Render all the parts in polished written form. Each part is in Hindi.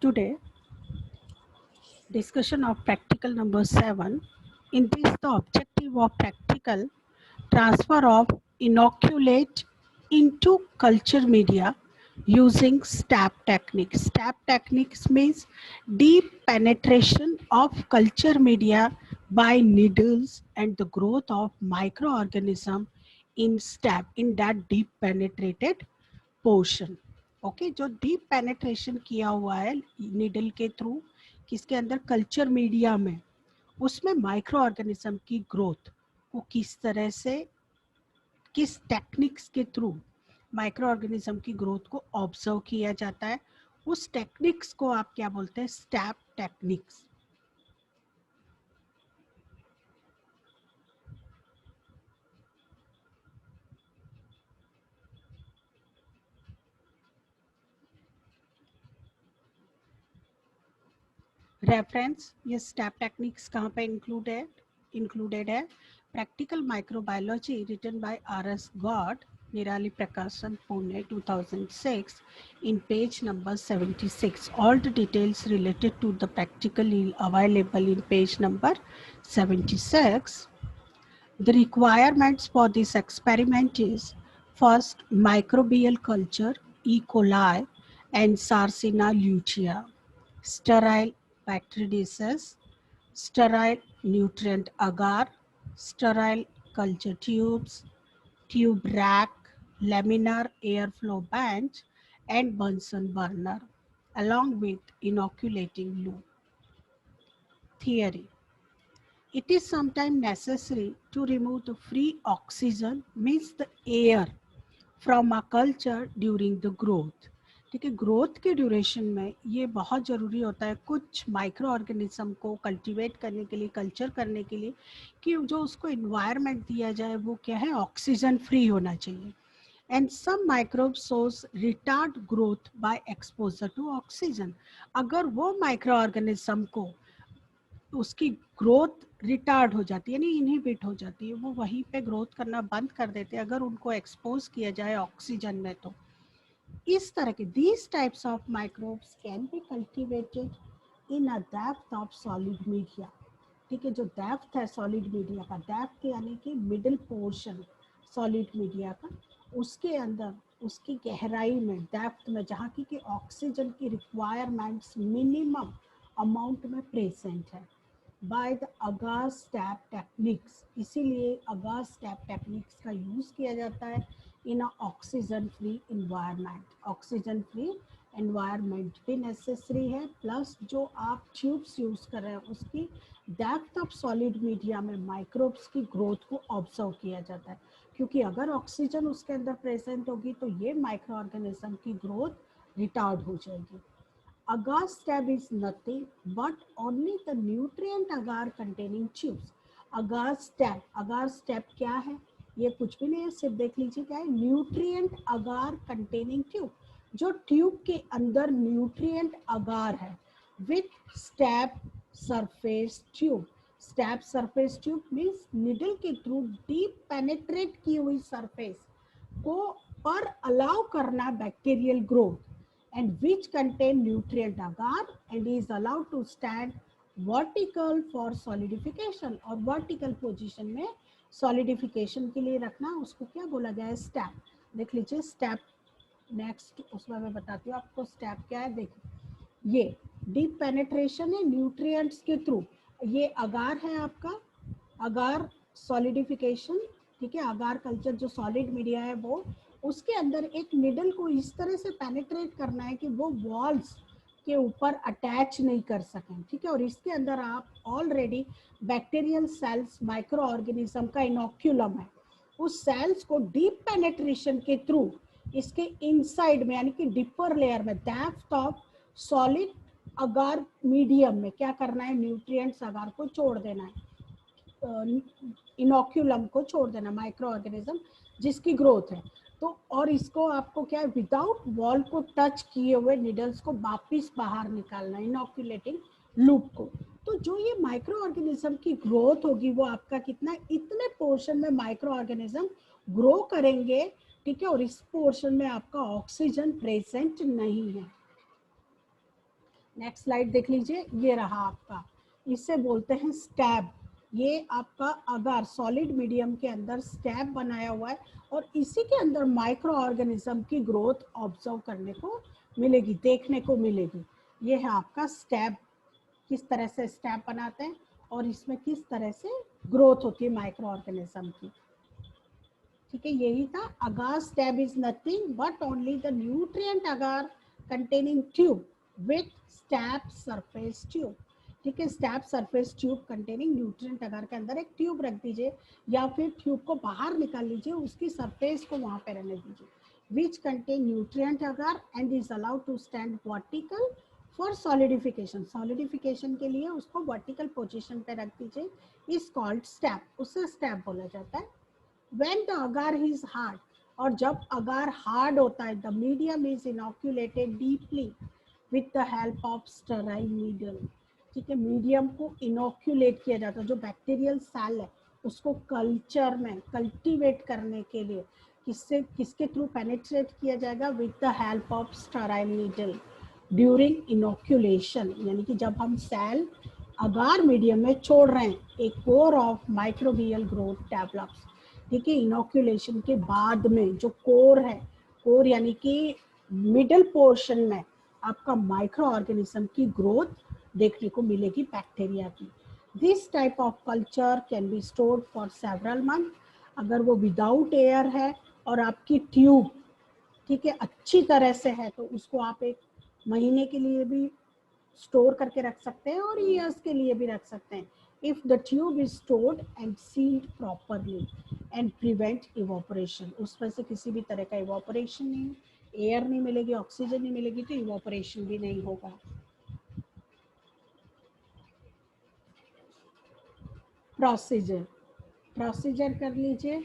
Today, discussion of practical number 7. In this, the objective of practical transfer of inoculate into culture media using STAP techniques. STAP techniques means deep penetration of culture media by needles and the growth of microorganism in STAP, in that deep penetrated portion okay जो डीप पेनेट्रेशन किया हुआ है नीडल के थ्रू किसके अंदर कल्चर मीडिया में उसमें माइक्रो ऑर्गेनिज्म की ग्रोथ को किस तरह से किस टेक्निक्स के थ्रू माइक्रो ऑर्गेनिज्म की ग्रोथ को ऑब्जर्व किया जाता है उस टेक्निक्स को आप क्या बोलते हैं स्टैप टेक्निक्स रेफरेंस ये स्टेप टेक्निक्स कहाँ पे इंक्लूडेड है practical microbiology written by R S. Gaud Nirali Prakashan Pune 2006 in page number 76. All the details related to the practical available in page number 76. The requirements for this experiment is first microbial culture E. coli and Sarcina lutea, sterile bactericidal, sterile nutrient agar, sterile culture tubes, tube rack, laminar airflow bench, and Bunsen burner, along with inoculating loop. Theory. It is sometimes necessary to remove the free oxygen, means the air, from a culture during the growth. ठीक है ग्रोथ के ड्यूरेशन में ये बहुत ज़रूरी होता है कुछ माइक्रो ऑर्गेनिज्म को कल्टीवेट करने के लिए कल्चर करने के लिए कि जो उसको इन्वायरमेंट दिया जाए वो क्या है ऑक्सीजन फ्री होना चाहिए and some microbe source retard growth by exposure to oxygen अगर वो माइक्रो ऑर्गेनिज्म को उसकी ग्रोथ रिटार्ड हो जाती है यानी इनहिबिट हो जाती है वो वहीं पे ग्रोथ करना बंद कर देते हैं अगर उनको एक्सपोज किया जाए ऑक्सीजन में तो इस तरह के these types of microbes can be cultivated in a depth of solid media. ठीक है जो डेप्थ है सॉलिड मीडिया का डेप्थ यानी कि मिडिल पोर्शन सॉलिड मीडिया का उसके अंदर उसकी गहराई में डेप्थ में जहाँ की ऑक्सीजन की रिक्वायरमेंट्स मिनिमम अमाउंट में प्रेजेंट है by the agar stab techniques इसीलिए अगार स्टैप टेक्निक्स का यूज़ किया जाता है in a oxygen free environment oxygen free environment भी नेसेसरी है प्लस जो आप ट्यूब्स यूज़ कर रहे हैं उसकी डेप्थ ऑफ सॉलिड मीडिया में माइक्रोब्स की ग्रोथ को ऑब्जर्व किया जाता है क्योंकि अगर ऑक्सीजन उसके अंदर प्रेजेंट होगी तो ये माइक्रो ऑर्गेनिज्म की ग्रोथ रिटार्ड हो जाएगी agar stab is nothing but only the nutrient agar containing tubes agar stab क्या है ये कुछ भी नहीं है सिर्फ देख लीजिए क्या है न्यूट्रिएंट अगार कंटेनिंग ट्यूब जो ट्यूब के अंदर न्यूट्रिएंट अगार है with step surface tube step surface tube means needle के थ्रू डीप पेनिट्रेट की हुई सरफेस को पर अलाउ करना bacterial growth and which contain nutrient agar and is allowed to stand vertical for solidification और vertical position में solidification के लिए रखना उसको क्या बोला गया है step देख लीजिए step नेक्स्ट उसमें मैं बताती हूँ आपको step क्या है देखिए ये deep penetration है nutrients के थ्रू ये अगार है आपका अगार solidification ठीक है अगार कल्चर जो सॉलिड मीडिया है वो उसके अंदर एक निडल को इस तरह से पेनिट्रेट करना है कि वो वॉल्स के ऊपर अटैच नहीं कर सकें ठीक है और इसके अंदर आप already bacterial cells micro organism का इनोक्यूलम है उस सेल्स को डीप पेनिट्रेशन के थ्रू इसके इनसाइड में यानी कि डिपर लेयर में depth of solid agar medium में क्या करना है न्यूट्रिएंट्स अगार को छोड़ देना है इनोक्यूलम को छोड़ देना माइक्रो ऑर्गेनिज्म जिसकी ग्रोथ है तो और इसको आपको क्या है विदाउट वॉल को टच किए हुए निडल्स को वापिस बाहर निकालना इनोक्यूलेटिंग लूप को तो जो ये माइक्रो ऑर्गेनिज्म की ग्रोथ होगी वो आपका कितना इतने पोर्शन में माइक्रो ऑर्गेनिज्म ग्रो करेंगे ठीक है और इस पोर्शन में आपका ऑक्सीजन प्रेजेंट नहीं है नेक्स्ट स्लाइड देख लीजिए, ये रहा आपका, इसे बोलते हैं स्टैब। ये आपका अगार सॉलिड मीडियम के अंदर स्टैब बनाया हुआ है और इसी के अंदर माइक्रो ऑर्गेनिज्म की ग्रोथ ऑब्जर्व करने को मिलेगी, देखने को मिलेगी। ये है आपका स्टैब, किस तरह से स्टैब बनाते हैं और इसमें किस तरह से ग्रोथ होती है माइक्रो ऑर्गेनिज्म की। ठीक है, यही था। Agar stab is nothing but only the nutrient agar containing tube with stab surface tube. ठीक है, stab surface tube containing nutrient agar के अंदर एक ट्यूब रख दीजिए या फिर ट्यूब को बाहर निकाल लीजिए, उसकी सरफेस को वहां पे रहने दीजिए, which contain nutrient agar and is allowed to stand vertical for solidification. Solidification के लिए उसको वर्टिकल पोजिशन पे रख दीजिए, इज कॉल्ड स्टैब, उससे स्टैब बोला जाता है। when the agar is hard, और जब अगार हार्ड होता है, the medium is inoculated deeply with the help of sterile needle। ठीक है, मीडियम को इनोक्यूलेट किया जाता है, जो बैक्टीरियल सेल है उसको कल्चर में कल्टीवेट करने के लिए किससे किसके थ्रू पेनिट्रेट किया जाएगा, with the help of sterile needle during inoculation. यानी कि जब हम सेल अगार मीडियम में छोड़ रहे हैं, एक core of microbial growth develops. ठीक है, इनोक्यूलेशन के बाद में जो कोर है, कोर यानी कि मिडल पोर्शन में आपका माइक्रो ऑर्गेनिज्म की ग्रोथ देखने को मिलेगी बैक्टीरिया की। This type of culture can be stored for several month. अगर वो विदाउट एयर है और आपकी ट्यूब ठीक है अच्छी तरह से है तो उसको आप एक महीने के लिए भी स्टोर करके रख सकते हैं और ईयर्स के लिए भी रख सकते हैं। If the tube is stored and sealed properly and prevent evaporation, उसमें से किसी भी तरह का इवोपरेशन नहीं, एयर नहीं मिलेगी, ऑक्सीजन नहीं मिलेगी तो इवोपरेशन भी नहीं होगा। प्रोसीजर, प्रोसीजर कर लीजिए।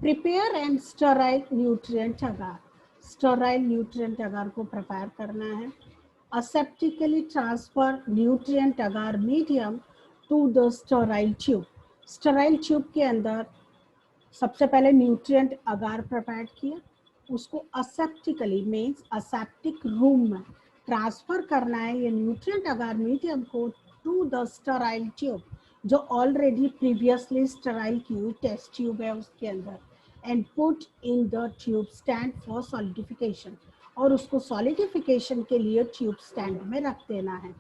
Prepare and sterile nutrient agar, sterile nutrient agar को प्रिपेयर करना है। aseptically transfer nutrient agar medium to the sterile tube। sterile tube के अंदर सबसे पहले न्यूट्रिएंट अगार प्रिपेयर किया, उसको aseptically मीन्स aseptic रूम में ट्रांसफर करना है ये न्यूट्रिएंट अगार मीडियम को टू द स्टेराइल ट्यूब, जो ऑलरेडी प्रीवियसली स्टेराइल की हुई टेस्ट ट्यूब है उसके अंदर, and put in the tube stand for solidification, और उसको सॉलिडिफिकेशन के लिए ट्यूब स्टैंड में रख देना है।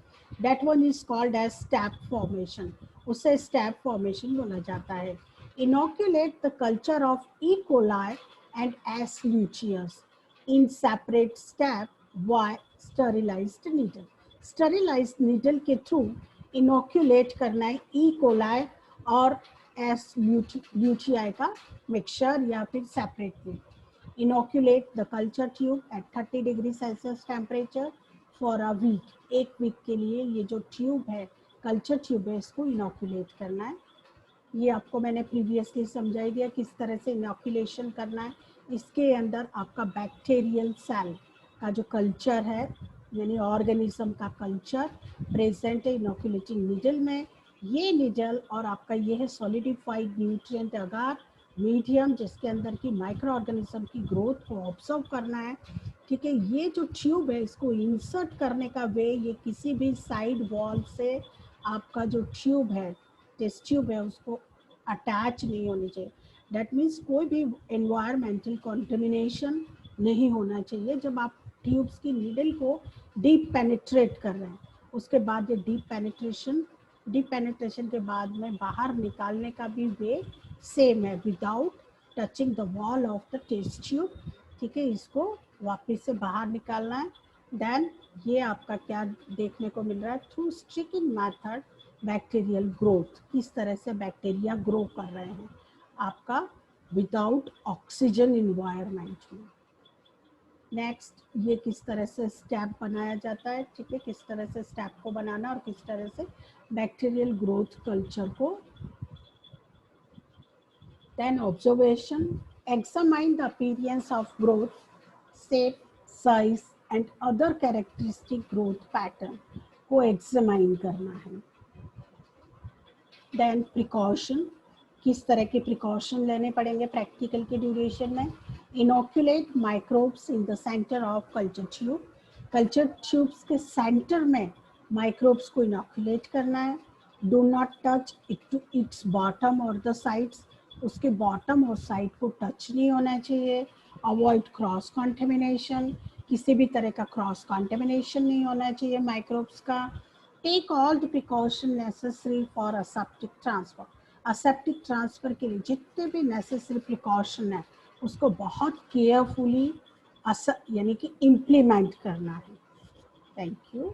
That one is called as stab formation, उसे स्टैप फॉर्मेशन बोला जाता है। Inoculate the culture of E. coli and Escherichia in separate step by sterilized needle। Sterilized needle के थ्रू inoculate करना है E. coli और Escherichia का मिक्सचर या फिर separately. Inoculate the culture tube at 30 degree Celsius temperature for a week, एक वीक के लिए ये जो ट्यूब है कल्चर ट्यूब है इसको इनोक्यूलेट करना है। ये आपको मैंने प्रीवियसली समझाई दिया किस तरह से इनोक्यूलेशन करना है। इसके अंदर आपका बैक्टीरियल सेल का जो कल्चर है यानी ऑर्गेनिज्म का कल्चर प्रेजेंट है इनोक्यूलेटिंग निडल में। ये निडल और आपका ये है सॉलिडिफाइड न्यूट्रिएंट अगार मीडियम जिसके अंदर की माइक्रो ऑर्गेनिज्म की ग्रोथ को ऑब्जर्व करना है। ठीक है, ये जो ट्यूब है इसको इंसर्ट करने का वे, ये किसी भी साइड वॉल से आपका जो ट्यूब है टेस्ट ट्यूब है उसको अटैच नहीं होनी चाहिए। दैट मीन्स कोई भी एनवायरमेंटल कॉन्टेमिनेशन नहीं होना चाहिए जब आप ट्यूब्स की नीडल को डीप पेनिट्रेट कर रहे हैं। उसके बाद ये डीप पेनिट्रेशन के बाद में बाहर निकालने का भी वे सेम है, without touching the wall of the test tube. ठीक है, इसको वापस से बाहर निकालना है। देन ये आपका क्या देखने को मिल रहा है, through striking method bacterial growth, किस तरह से बैक्टीरिया ग्रो कर रहे हैं आपका विदाउट ऑक्सीजन इन्वायरमेंट में। नेक्स्ट, ये किस तरह से स्टेप बनाया जाता है। ठीक है, किस तरह से स्टेप को बनाना और किस तरह से बैक्टीरियल ग्रोथ कल्चर को। Then observation, examine the appearance of growth, shape, size and other characteristic growth pattern को एग्जामाइन करना है। देन प्रिकॉशन, किस तरह के प्रिकॉशन लेने पड़ेंगे प्रैक्टिकल के ड्यूरेशन में। Inoculate microbes in the centre of culture tube, culture tubes के सेंटर में माइक्रोब्स को इनोकुलेट करना है. Do not touch it to its bottom or the sides. उसके बॉटम और साइड को टच नहीं होना चाहिए. Avoid cross contamination. किसी भी तरह का क्रॉस कॉन्टेमिनेशन नहीं होना चाहिए माइक्रोब्स का. Take all the precaution necessary for aseptic transfer. Aseptic transfer के लिए जितने भी नेसेसरी प्रिकॉशन है उसको बहुत केयरफुली यानी कि इम्प्लीमेंट करना है. Thank you.